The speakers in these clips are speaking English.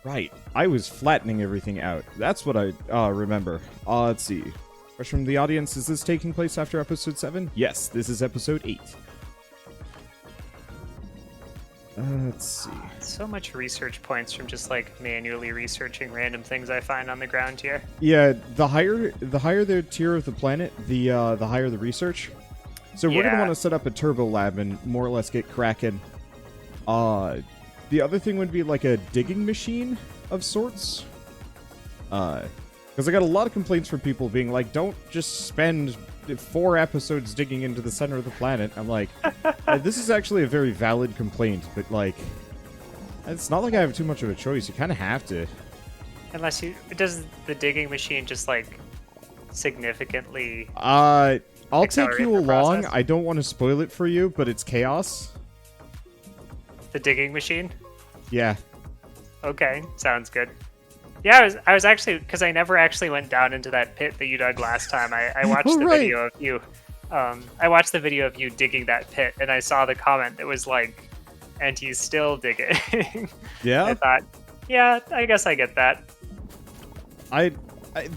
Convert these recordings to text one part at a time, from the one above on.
Right. I was flattening everything out. That's what I remember. Let's see. Question from the audience, is this taking place after episode 7? Yes, this is episode 8. Let's see. So much research points from just like manually researching random things I find on the ground here. Yeah, the higher the tier of the planet, the higher the research. So we're gonna want to set up a turbo lab and more or less get cracking. The other thing would be like a digging machine of sorts. Because I got a lot of complaints from people being like, don't just spend 4 episodes digging into the center of the planet. I'm like, this is actually a very valid complaint, but like, it's not like I have too much of a choice. You kind of have to. Unless does the digging machine just like significantly? I'll take you along. Process? I don't want to spoil it for you, but it's chaos. The digging machine? Yeah. Okay, sounds good. Yeah, I was actually, because I never actually went down into that pit that you dug last time. I watched the video of you. I watched the video of you digging that pit, and I saw the comment that was like, "And he's still digging." Yeah. I thought, yeah, I guess I get that.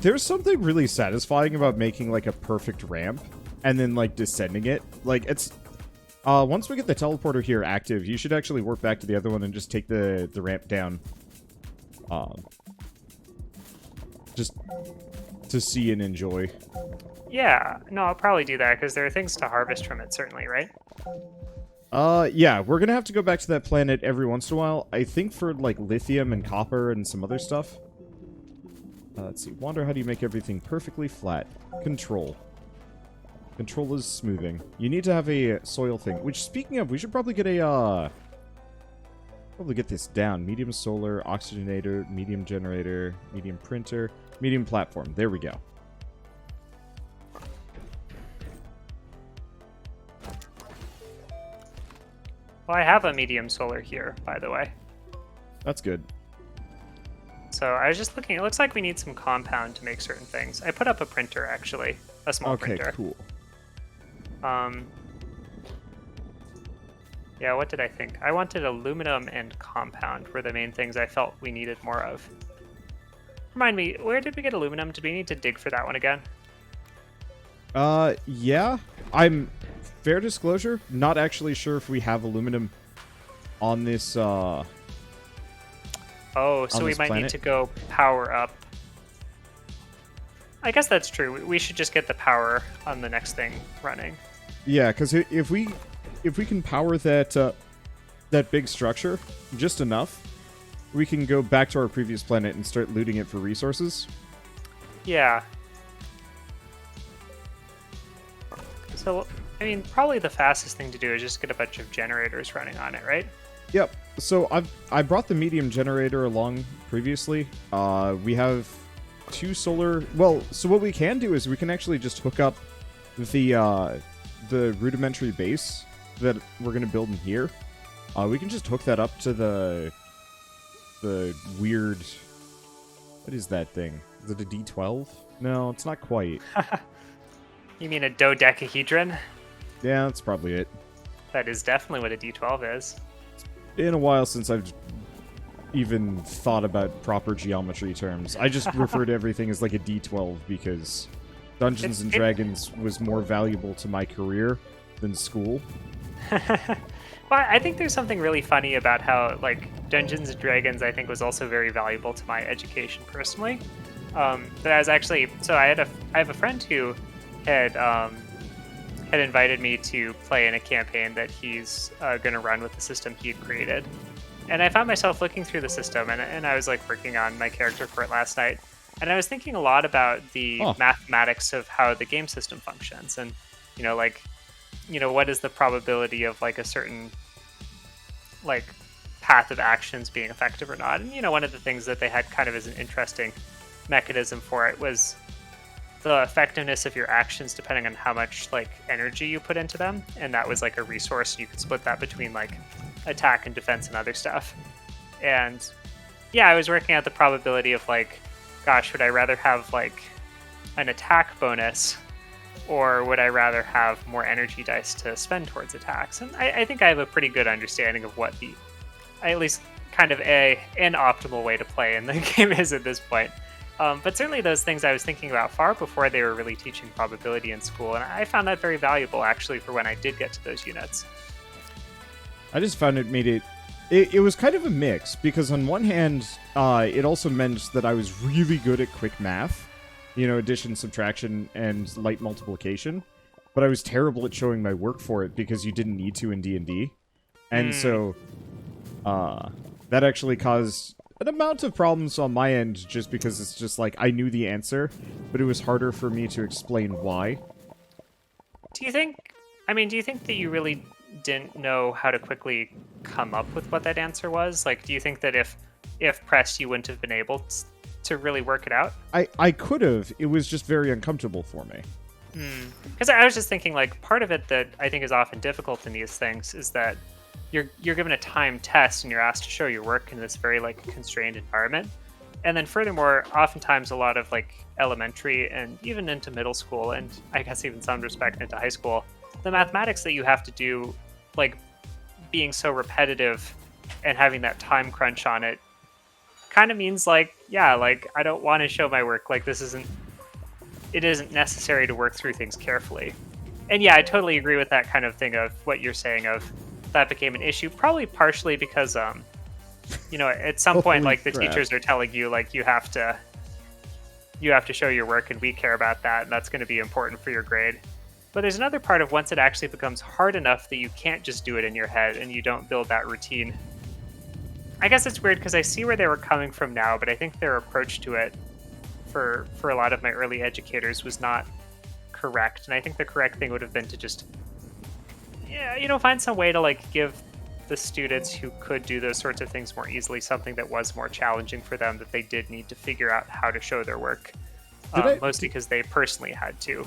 There's something really satisfying about making like a perfect ramp and then like descending it. Like it's once we get the teleporter here active, you should actually warp back to the other one and just take the ramp down. Just to see and enjoy. Yeah, no, I'll probably do that because there are things to harvest from it, certainly, right? Yeah, we're gonna have to go back to that planet every once in a while. I think for like lithium and copper and some other stuff. Let's see. Wander, how do you make everything perfectly flat? Control. Control is smoothing. You need to have a soil thing. Which, speaking of, we should probably get a, probably get this down. Medium solar, oxygenator, medium generator, medium printer, medium platform. There we go. Well, I have a medium solar here, by the way. That's good. So I was just looking. It looks like we need some compound to make certain things. I put up a printer, actually. A small printer. Okay, cool. Yeah, what did I think? I wanted aluminum and compound were the main things I felt we needed more of. Remind me, where did we get aluminum? Did we need to dig for that one again? Yeah. I'm, fair disclosure, not actually sure if we have aluminum on this, Oh, so we might planet. need to go power up. I guess that's true. We should just get the power on the next thing running. Yeah, because if we can power that that big structure just enough, we can go back to our previous planet and start looting it for resources. Yeah. So, I mean, probably the fastest thing to do is just get a bunch of generators running on it, right? Yep. So I brought the medium generator along previously. We have 2 solar. Well, so what we can do is we can actually just hook up the rudimentary base that we're gonna build in here. We can just hook that up to the weird. What is that thing? Is it a D12? No, it's not quite. You mean a dodecahedron? Yeah, that's probably it. That is definitely what a D12 is. Been a while since I've even thought about proper geometry terms. I just refer to everything as like a D12 because Dungeons and Dragons was more valuable to my career than school. Well, I think there's something really funny about how, like, Dungeons and Dragons, I think, was also very valuable to my education personally. But I was actually, so I have a friend who had invited me to play in a campaign that he's going to run with the system he had created. And I found myself looking through the system, and I was like working on my character for it last night. And I was thinking a lot about the mathematics of how the game system functions, and what is the probability of like a certain like path of actions being effective or not. And one of the things that they had kind of as an interesting mechanism for it was the effectiveness of your actions depending on how much like energy you put into them, and that was like a resource, and you could split that between like attack and defense and other stuff. And yeah, I was working out the probability of like, gosh, would I rather have like an attack bonus, or would I rather have more energy dice to spend towards attacks? And I think I have a pretty good understanding of what at least kind of an optimal way to play, and the game is at this point. But certainly those things I was thinking about far before they were really teaching probability in school, and I found that very valuable actually for when I did get to those units. I just found it was kind of a mix, because on one hand, it also meant that I was really good at quick math, addition, subtraction, and light multiplication, but I was terrible at showing my work for it because you didn't need to in D&D. And so that actually caused an amount of problems on my end, just because it's just like I knew the answer, but it was harder for me to explain why. Do you think that you really didn't know how to quickly come up with what that answer was? Like, do you think that if pressed, you wouldn't have been able to really work it out? I could have. It was just very uncomfortable for me. Because I was just thinking, like, part of it that I think is often difficult in these things is that you're given a timed test and you're asked to show your work in this very, like, constrained environment. And then furthermore, oftentimes a lot of, like, elementary and even into middle school, and I guess even some respect into high school, the mathematics that you have to do, like, being so repetitive and having that time crunch on it kind of means, like, yeah, like, I don't want to show my work. Like, it isn't necessary to work through things carefully. And yeah, I totally agree with that kind of thing of what you're saying of that became an issue, probably partially because, at some point, like, the teachers are telling you, like, you have to show your work and we care about that, and that's going to be important for your grade. But there's another part of once it actually becomes hard enough that you can't just do it in your head and you don't build that routine. I guess it's weird because I see where they were coming from now, but I think their approach to it for a lot of my early educators was not correct. And I think the correct thing would have been to just, find some way to, like, give the students who could do those sorts of things more easily something that was more challenging for them, that they did need to figure out how to show their work, mostly because they personally had to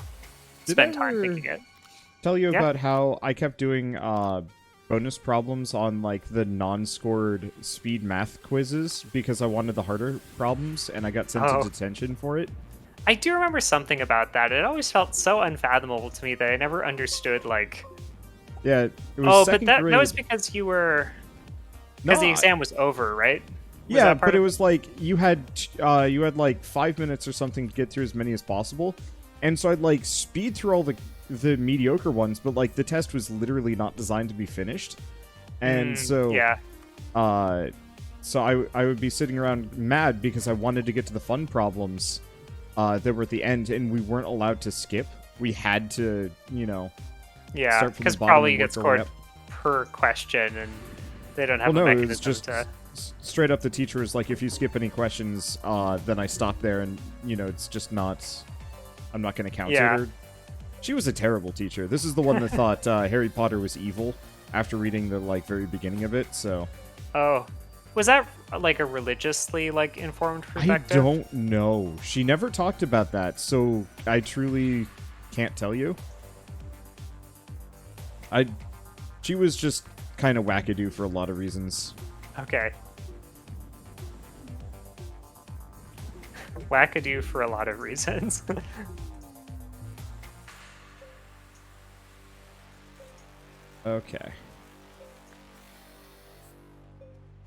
spend time thinking it. Tell you about how I kept doing bonus problems on, like, the non-scored speed math quizzes because I wanted the harder problems, and I got sent to detention for it. I do remember something about that. It always felt so unfathomable to me that I never understood, like... Yeah, it was second but grade. That was because you were... Because the exam was over, right? Yeah, but it was like, you had like 5 minutes or something to get through as many as possible. And so I'd, like, speed through all the mediocre ones, but, like, the test was literally not designed to be finished. And so I would be sitting around mad because I wanted to get to the fun problems that were at the end, and we weren't allowed to skip. We had to, Yeah, because probably you get scored per question, and they don't have a mechanism it was just to... straight up the teacher was like, if you skip any questions, then I stop there, and, it's just not... I'm not going to count it. She was a terrible teacher. This is the one that thought Harry Potter was evil after reading the, like, very beginning of it, so... Oh. Was that, like, a religiously, like, informed perspective? I don't know. She never talked about that, so I truly can't tell you. She was just kind of wackadoo for a lot of reasons. Okay. Wackadoo for a lot of reasons. Okay.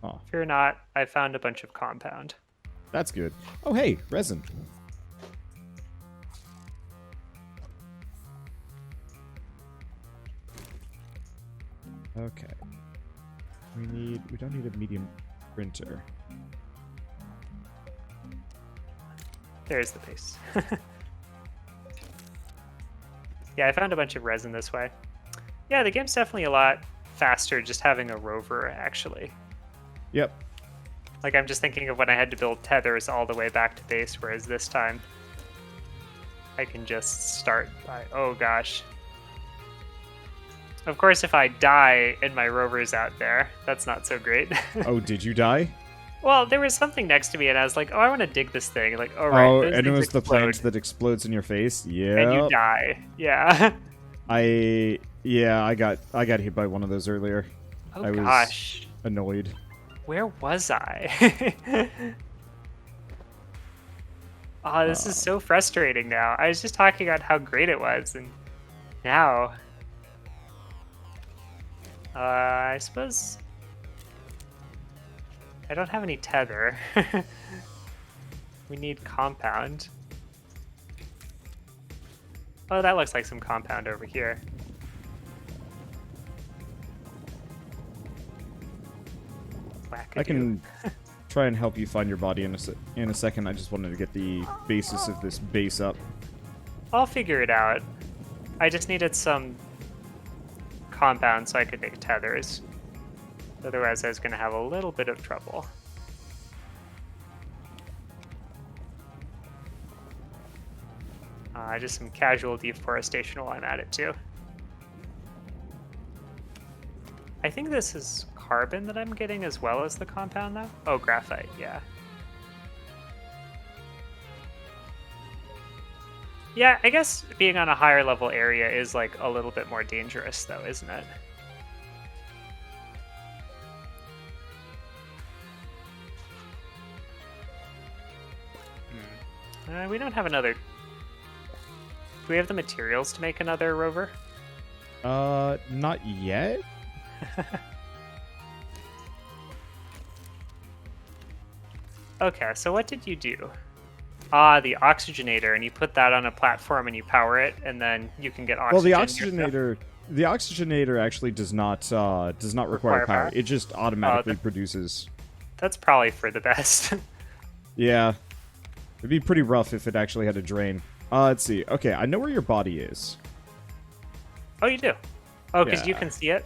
Oh. Fear not, I found a bunch of compound. That's good. Oh, hey, resin. Okay. We don't need a medium printer. There's the base. Yeah, I found a bunch of resin this way. Yeah, the game's definitely a lot faster just having a rover, actually. Yep. Like, I'm just thinking of when I had to build tethers all the way back to base, whereas this time I can just start by... Oh, gosh. Of course, if I die and my rover's out there, that's not so great. Oh, did you die? Well, there was something next to me, and I was like, oh, I want to dig this thing. Like, oh, right. Oh, and it was the plant that explodes in your face? Yeah. And you die. Yeah. I got hit by one of those earlier. Oh, I was gosh. annoyed. Where was I? Oh, this is so frustrating now. I was just talking about how great it was, and now... I suppose... I don't have any tether. We need compound. Oh, that looks like some compound over here. I can try and help you find your body in a second. I just wanted to get the basis of this base up. I'll figure it out. I just needed some compound so I could make tethers. Otherwise, I was going to have a little bit of trouble. Just some casual deforestation while I'm at it, too. I think this is carbon that I'm getting as well as the compound, though. Oh, graphite, yeah. Yeah, I guess being on a higher level area is like a little bit more dangerous, though, isn't it? We don't have another... Do we have the materials to make another rover? Not yet. Okay, so what did you do? Ah, the oxygenator, and you put that on a platform and you power it, and then you can get oxygen. Well, the oxygenator actually does not require power. It just automatically produces. That's probably for the best. Yeah, it'd be pretty rough if it actually had a drain. Let's see. Okay, I know where your body is. Oh, you do? Oh, because Yeah. you can see it?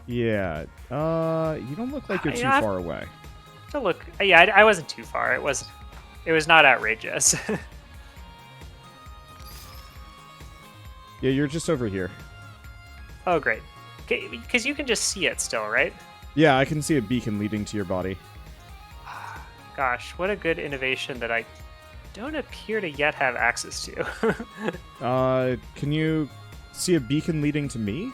Yeah. You don't look like you're too far away. To look, yeah, I wasn't too far. It was not outrageous. Yeah, you're just over here. Oh, great. Because you can just see it still, right? Yeah, I can see a beacon leading to your body. Gosh, what a good innovation that I don't appear to yet have access to. Can you see a beacon leading to me?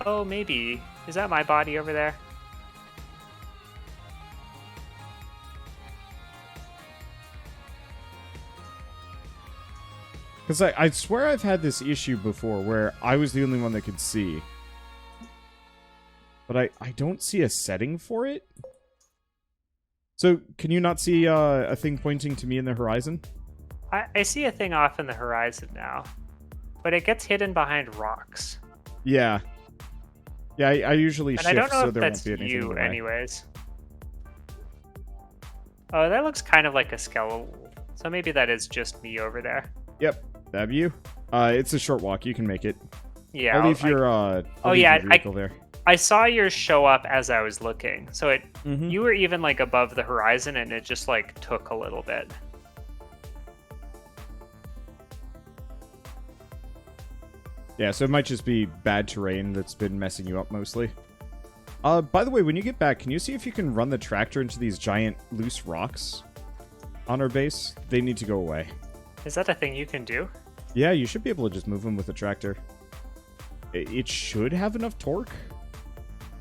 Oh, maybe. Is that my body over there? Because I swear I've had this issue before where I was the only one that could see. But I don't see a setting for it. So, can you not see a thing pointing to me in the horizon? I see a thing off in the horizon now. But it gets hidden behind rocks. Yeah. Yeah, I usually and shift I don't know so if there that's won't be anything in you the way. anyways. Oh, that looks kind of like a skeletal. So maybe that is just me over there. Yep, that'd be you. It's a short walk. You can make it. Yeah. I'll leave your vehicle there. I saw yours show up as I was looking. So you were even like above the horizon and it just like took a little bit. Yeah, so it might just be bad terrain that's been messing you up mostly. By the way, when you get back, can you see if you can run the tractor into these giant loose rocks on our base? They need to go away. Is that a thing you can do? Yeah, you should be able to just move them with the tractor. It should have enough torque.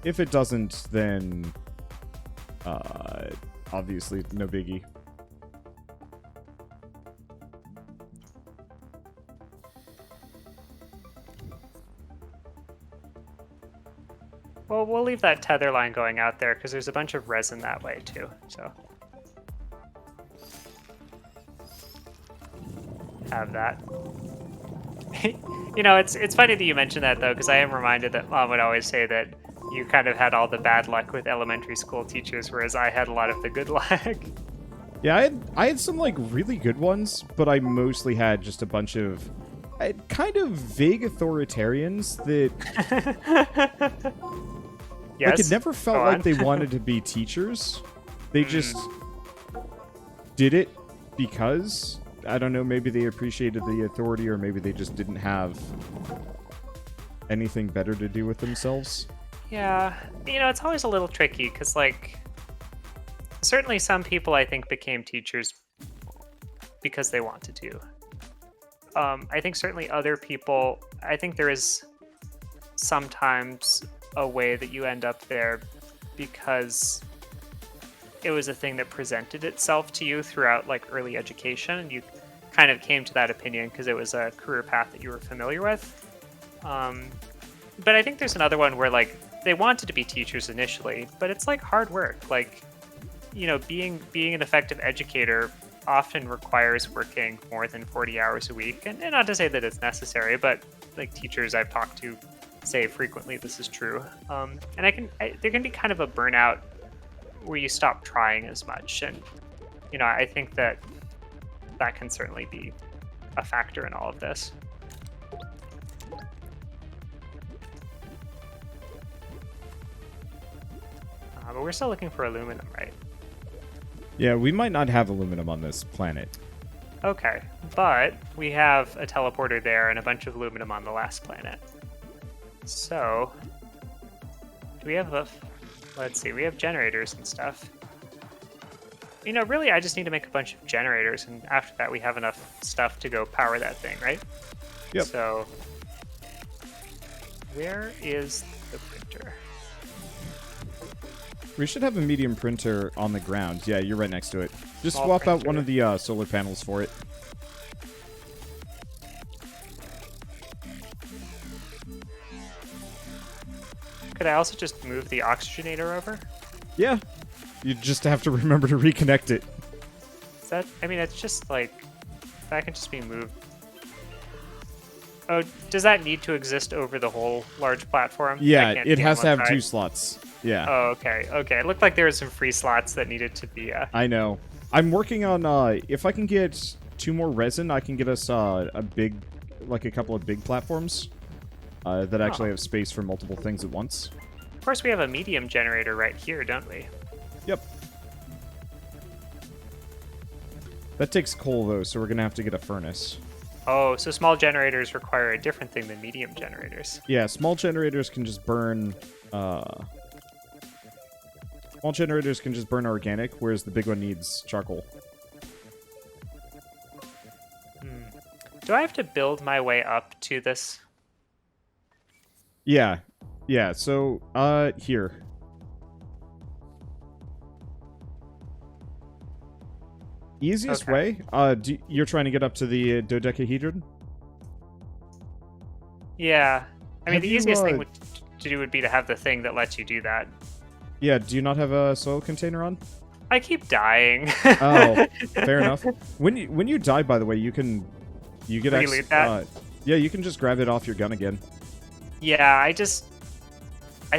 If it doesn't, then obviously no biggie. Well, we'll leave that tether line going out there because there's a bunch of resin that way too. So have that. You know, it's funny that you mentioned that though, because I am reminded that Mom would always say that you kind of had all the bad luck with elementary school teachers, whereas I had a lot of the good luck. Yeah, I had some like really good ones, but I mostly had just a bunch of kind of vague authoritarians that Yes. like it never felt like they wanted to be teachers. They just did it because, I don't know, maybe they appreciated the authority or maybe they just didn't have anything better to do with themselves. Yeah, you know, it's always a little tricky because, like, certainly some people I think became teachers because they wanted to. I think certainly other people, I think there is sometimes a way that you end up there because it was a thing that presented itself to you throughout like early education, and you kind of came to that opinion because it was a career path that you were familiar with. But I think there's another one where like they wanted to be teachers initially, but it's like hard work. Like being an effective educator often requires working more than 40 hours a week, and not to say that it's necessary, but like teachers I've talked to say frequently this is true. And there can be kind of a burnout where you stop trying as much, and I think that can certainly be a factor in all of this. But we're still looking for aluminum, right? Yeah, we might not have aluminum on this planet. Okay, but we have a teleporter there and a bunch of aluminum on the last planet. So, do we have let's see, we have generators and stuff. Really, I just need to make a bunch of generators, and after that we have enough stuff to go power that thing, right? Yep. So, where is the printer? We should have a medium printer on the ground. Yeah, you're right next to it. Just Small swap printer. out one of the solar panels for it. Could I also just move the oxygenator over? Yeah. You just have to remember to reconnect it. Is that, it's just like, that can just be moved. Oh, does that need to exist over the whole large platform? Yeah, I can't it see has on to one have side? 2 slots. Yeah. Oh, okay. It looked like there were some free slots that needed to be... I know. I'm working on, if I can get 2 more resin, I can get us a couple of big platforms that actually have space for multiple things at once. Of course, we have a medium generator right here, don't we? Yep. That takes coal, though, so we're going to have to get a furnace. Oh, so small generators require a different thing than medium generators. Yeah, small generators can just burn... Small generators can just burn organic, whereas the big one needs charcoal. Do I have to build my way up to this? Yeah. Yeah, so, here. Easiest Okay. way? You're trying to get up to the dodecahedron? Yeah. The Have you, easiest thing to do would be to have the thing that lets you do that. Yeah, do you not have a soil container on? I keep dying. Oh, fair enough. When you die, by the way, you get Reloot that? Yeah, you can just grab it off your gun again. Yeah, I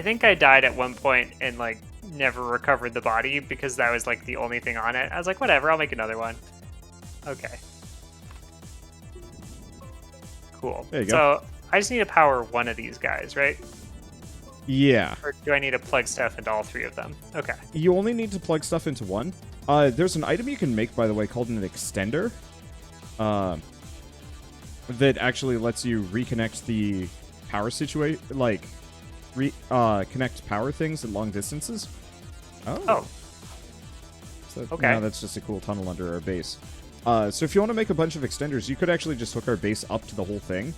think I died at one point and never recovered the body because that was the only thing on it. I was like, whatever, I'll make another one. Okay. Cool. There you go. So I just need to power one of these guys, right? Yeah. Or do I need to plug stuff into all 3 of them? Okay. You only need to plug stuff into one. There's an item you can make, by the way, called an extender. That actually lets you reconnect the power situation, connect power things at long distances. Oh. So, okay. No, that's just a cool tunnel under our base. So if you want to make a bunch of extenders, you could actually just hook our base up to the whole thing.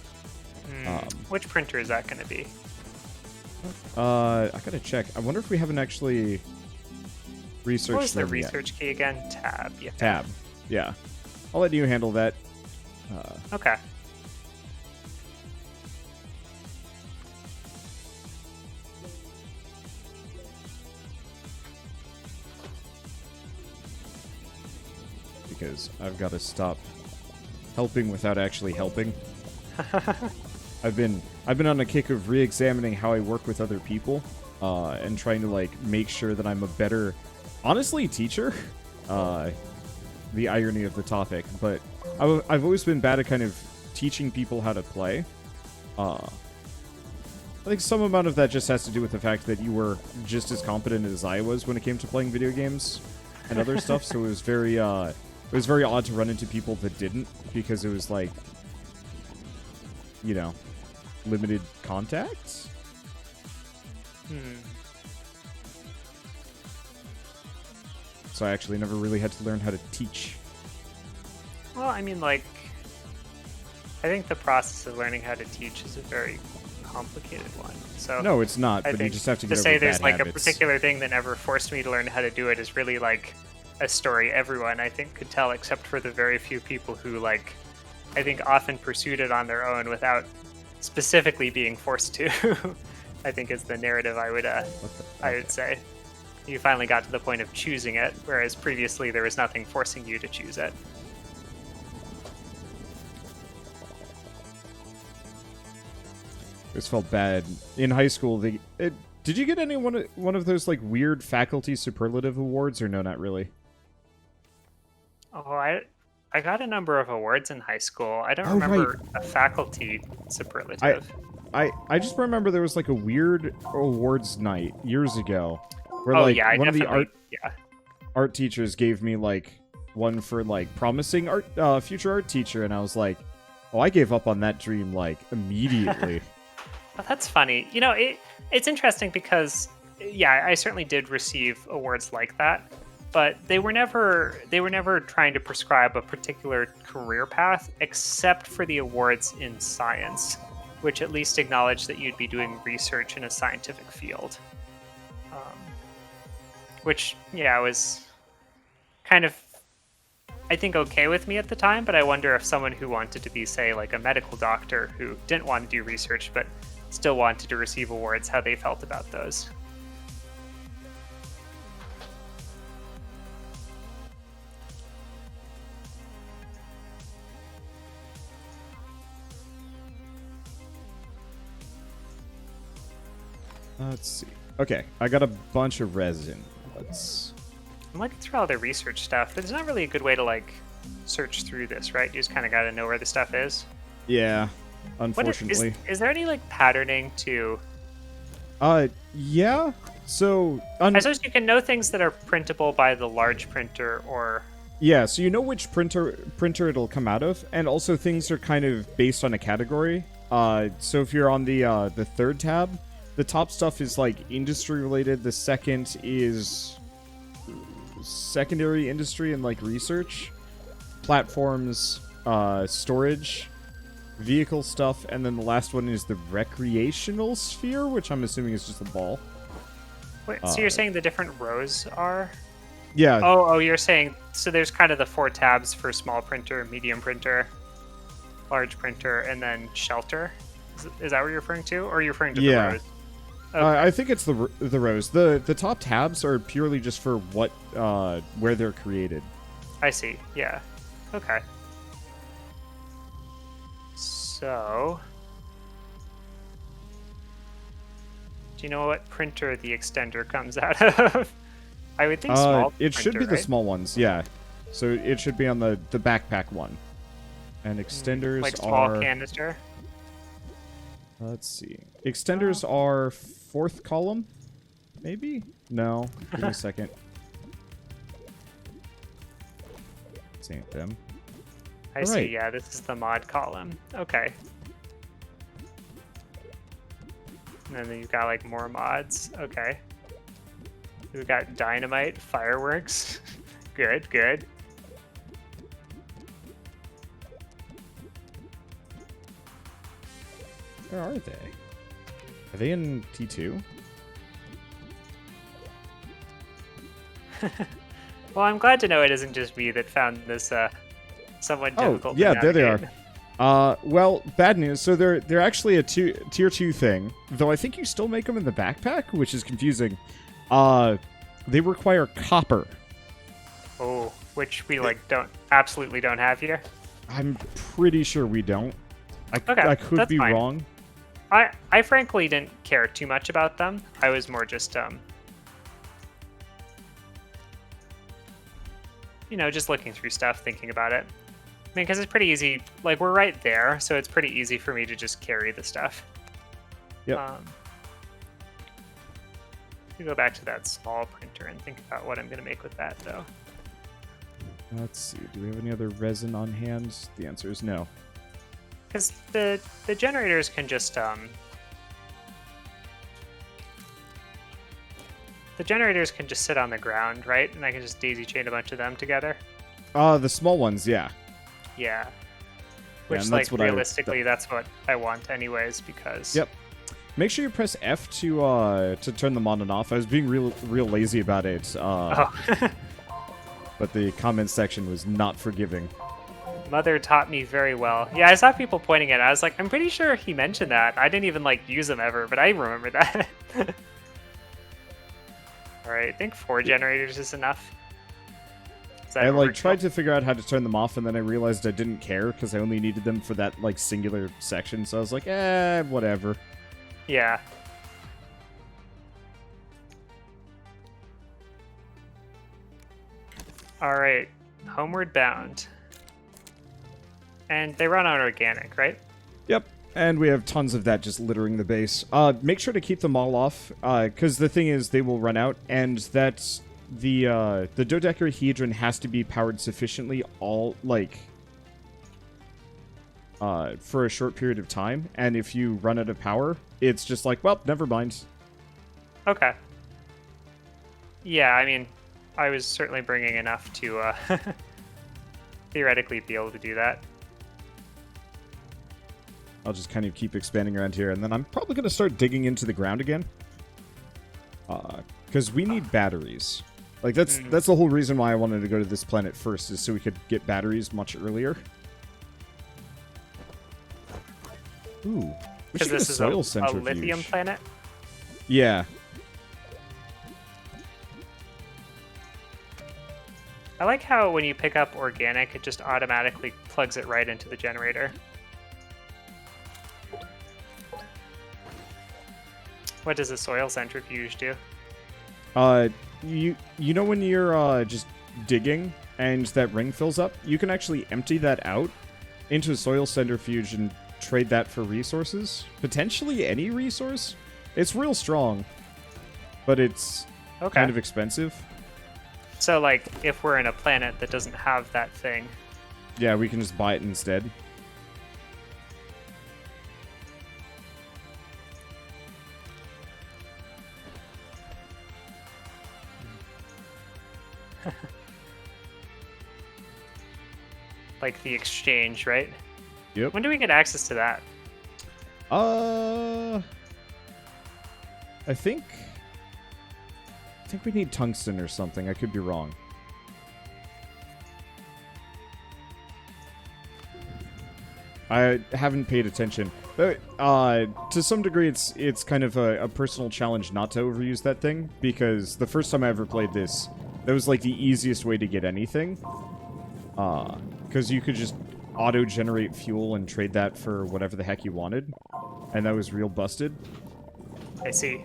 Which printer is that going to be? I gotta check. I wonder if we haven't actually researched What was the them research yet. key again? Tab. Yeah. Tab. Yeah. I'll let you handle that. Okay. Because I've got to stop helping without actually helping. I've been on a kick of re-examining how I work with other people, and trying to make sure that I'm a better, honestly, teacher. The irony of the topic, but I've always been bad at kind of teaching people how to play. I think some amount of that just has to do with the fact that you were just as competent as I was when it came to playing video games and other stuff. So it was very odd to run into people that didn't, because it was limited contacts. So I actually never really had to learn how to teach. Well, I think the process of learning how to teach is a very complicated one. So No, it's not, I but you think just have to to get over say bad there's a habits. particular thing that never forced me to learn how to do it is really a story everyone I think could tell, except for the very few people who I think often pursued it on their own without specifically being forced to. I think is the narrative I would say. You finally got to the point of choosing it, whereas previously there was nothing forcing you to choose it. This felt bad. In high school, did you get any one of those like weird faculty superlative awards, or no, not really? Oh, I got a number of awards in high school. I don't Oh, remember right. a faculty superlative. I just remember there was like a weird awards night years ago, where Oh like yeah, one of the yeah. art teachers gave me like one for like promising future art teacher, and I was like, oh, I gave up on that dream like immediately. Well, that's funny. You know, it's interesting because, yeah, I certainly did receive awards like that, but they were never trying to prescribe a particular career path, except for the awards in science, which at least acknowledged that you'd be doing research in a scientific field. Which, yeah, was kind of, I think, okay with me at the time, but I wonder if someone who wanted to be, say, like a medical doctor who didn't want to do research but still wanted to receive awards, how they felt about those. Let's see. Okay, I got a bunch of resin. I'm looking through all the research stuff. There's not really a good way to, like, search through this, right? You just kind of got to know where the stuff is. Yeah, What unfortunately. is there any, like, patterning to... Yeah. So, I suppose you can know things that are printable by the large printer or... yeah, so you know which printer it'll come out of, and also things are kind of based on a category. So if you're on the third tab, the top stuff is like industry related. The second is secondary industry and like research, platforms, storage, vehicle stuff, and then the last one is the recreational sphere, which I'm assuming is just a ball. Wait, so you're saying the different rows are... Yeah. Oh, you're saying... So there's kind of the 4 tabs for small printer, medium printer, large printer, and then shelter? Is that what you're referring to? Or are you referring to the rows? Okay. I think it's the rows. The top tabs are purely just for what where they're created. I see. Yeah. Okay. So, do you know what printer the extender comes out of? I would think small. It should be printer, the right? small ones. Yeah. So it should be on the backpack one. And extenders like small are. canister. Let's see. Extenders are 4th column, maybe? No. Give me a second. This ain't them. I see. Yeah, this is the mod column. Okay. And then you've got like more mods. Okay. We've got dynamite, fireworks. Good, good. Where are they? Are they in T2? Well, I'm glad to know it isn't just me that found this somewhat difficult. Oh, yeah, to there they navigate. are. Well, bad news. So they're actually a tier 2 thing, though I think you still make them in the backpack, which is confusing. They require copper. Oh, which we absolutely don't have here. I'm pretty sure we don't. Okay, I could that's be fine. wrong. I frankly didn't care too much about them. I was more just just looking through stuff, thinking about it. I mean, because it's pretty easy. Like, we're right there, so it's pretty easy for me to just carry the stuff. Yep. We go back to that small printer and think about what I'm going to make with that, though. Let's see. Do we have any other resin on hand? The answer is no. Because the generators can just sit on the ground, right? And I can just daisy chain a bunch of them together. The small ones, yeah. Yeah. Which, and like, that's what realistically, that's what I want anyways, because... Yep. Make sure you press F to turn them on and off. I was being real lazy about it. But the comment section was not forgiving. Mother taught me very well. Yeah, I saw people pointing at it. I was like, I'm pretty sure he mentioned that. I didn't even, use them ever, but I remember that. All right, I think 4 generators is enough. Is that I like overkill? tried to figure out how to turn them off, and then I realized I didn't care because I only needed them for that like singular section. So I was like, whatever. Yeah. All right, homeward bound. And they run on organic, right? Yep. And we have tons of that just littering the base. Make sure to keep them all off, because the thing is they will run out, and that's the dodecahedron has to be powered sufficiently for a short period of time, and if you run out of power, it's just like, well, never mind. Okay. Yeah, I mean, I was certainly bringing enough to theoretically be able to do that. I'll just kind of keep expanding around here, and then I'm probably going to start digging into the ground again. Because we need batteries. Like, that's the whole reason why I wanted to go to this planet first, is so we could get batteries much earlier. Ooh. Because this is a lithium planet? Yeah. I like how when you pick up organic, it just automatically plugs it right into the generator. What does a soil centrifuge do? You know when you're just digging and that ring fills up, you can actually empty that out into a soil centrifuge and trade that for resources. Potentially any resource. It's real strong, but it's kind of expensive. So, like, if we're in a planet that doesn't have that thing... Yeah, we can just buy it instead. Like the exchange, right? Yep. When do we get access to that? I think we need tungsten or something. I could be wrong. I haven't paid attention. But, to some degree, it's kind of a personal challenge not to overuse that thing, because the first time I ever played this, that was like the easiest way to get anything. Because you could just auto-generate fuel and trade that for whatever the heck you wanted, and that was real busted. I see.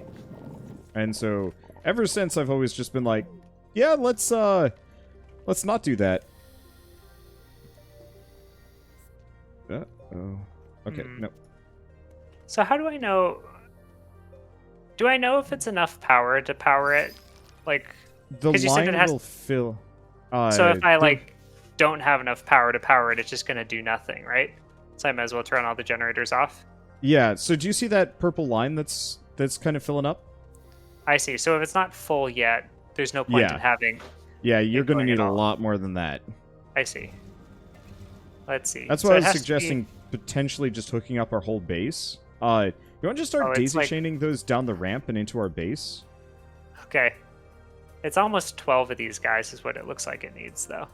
And so, ever since, I've always just been like, yeah, let's not do that. Uh-oh. Okay, no. So how do I know... Do I know if it's enough power to power it? Like... The line will fill... so if I, like, don't have enough power to power it, it's just going to do nothing, right? So I might as well turn all the generators off? Yeah, so do you see that purple line that's kind of filling up? I see. So if it's not full yet, there's no point in having... Yeah, you're going to need a lot more than that. I see. Let's see. That's why I was suggesting potentially just hooking up our whole base. You want to just start daisy-chaining those down the ramp and into our base? Okay. It's almost 12 of these guys is what it looks like it needs, though.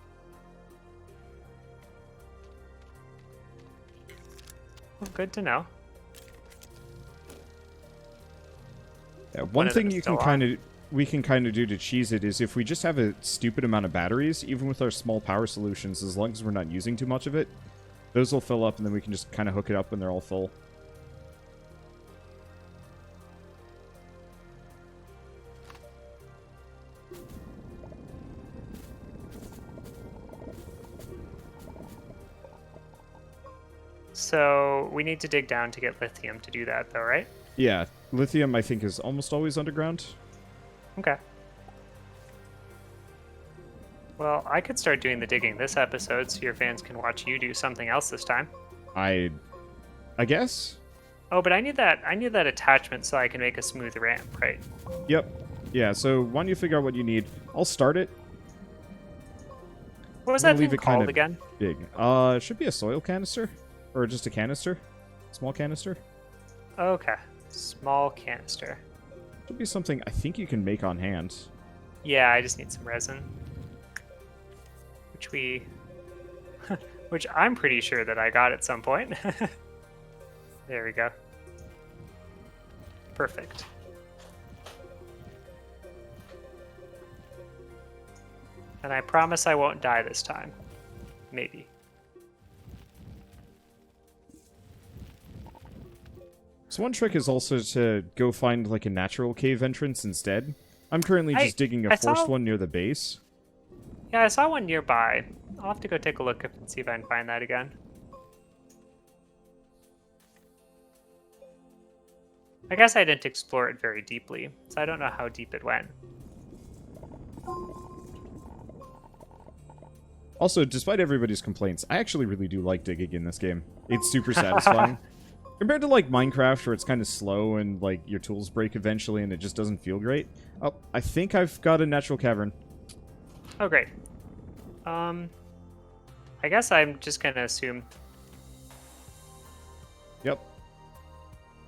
Well, good to know. Yeah, one thing we can kind of do to cheese it is if we just have a stupid amount of batteries, even with our small power solutions, as long as we're not using too much of it, those will fill up, and then we can just kind of hook it up when they're all full. So we need to dig down to get lithium to do that, though, right? Yeah, lithium, I think, is almost always underground. Okay. Well, I could start doing the digging this episode so your fans can watch you do something else this time. I guess? Oh, but I need that attachment so I can make a smooth ramp, right? Yep. Yeah, so why don't you figure out what you need? I'll start it. What was that thing called again? Big. It should be a soil canister. Or just a canister. Small canister. Okay. Small canister. Should be something I think you can make on hand. Yeah, I just need some resin. Which I'm pretty sure that I got at some point. There we go. Perfect. And I promise I won't die this time. Maybe. So one trick is also to go find like a natural cave entrance instead. I'm currently just digging a forced one near the base. Yeah, I saw one nearby. I'll have to go take a look and see if I can find that again. I guess I didn't explore it very deeply, so I don't know how deep it went. Also, despite everybody's complaints, I actually really do like digging in this game. It's super satisfying. Compared to, like, Minecraft, where it's kind of slow and, like, your tools break eventually and it just doesn't feel great. Oh, I think I've got a natural cavern. Oh, great. I guess I'm just gonna assume... Yep.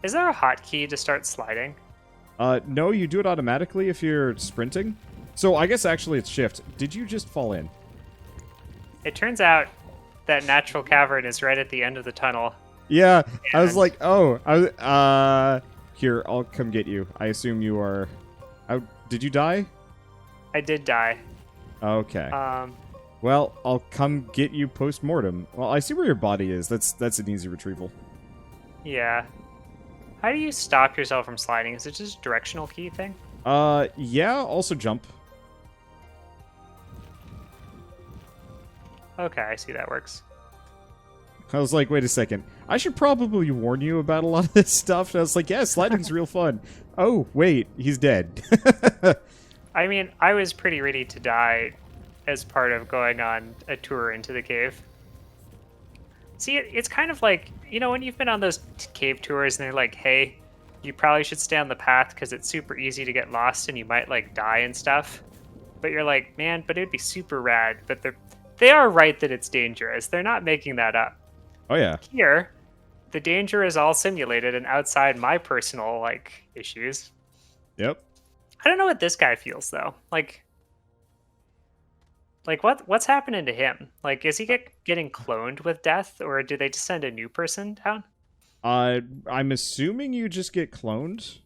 Is there a hotkey to start sliding? No, you do it automatically if you're sprinting. So I guess actually it's shift. Did you just fall in? It turns out that natural cavern is right at the end of the tunnel. Yeah, I was like, oh, here, I'll come get you. I assume you are... did you die? I did die. Okay. Well, I'll come get you post-mortem. Well, I see where your body is. That's an easy retrieval. Yeah. How do you stop yourself from sliding? Is it just a directional key thing? Yeah, also jump. Okay, I see that works. I was like, wait a second. I should probably warn you about a lot of this stuff. And I was like, yeah, sliding's real fun. Oh, wait, he's dead. I mean, I was pretty ready to die as part of going on a tour into the cave. See, it's kind of like, you know, when you've been on those cave tours and they're like, hey, you probably should stay on the path because it's super easy to get lost and you might, like, die and stuff. But you're like, man, but it'd be super rad. But they are right that it's dangerous. They're not making that up. Oh, yeah. Here, the danger is all simulated and outside my personal, like, issues. Yep. I don't know what this guy feels, though. Like what's happening to him? Like, is he getting cloned with death, or do they just send a new person down? I'm assuming you just get cloned.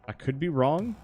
I could be wrong.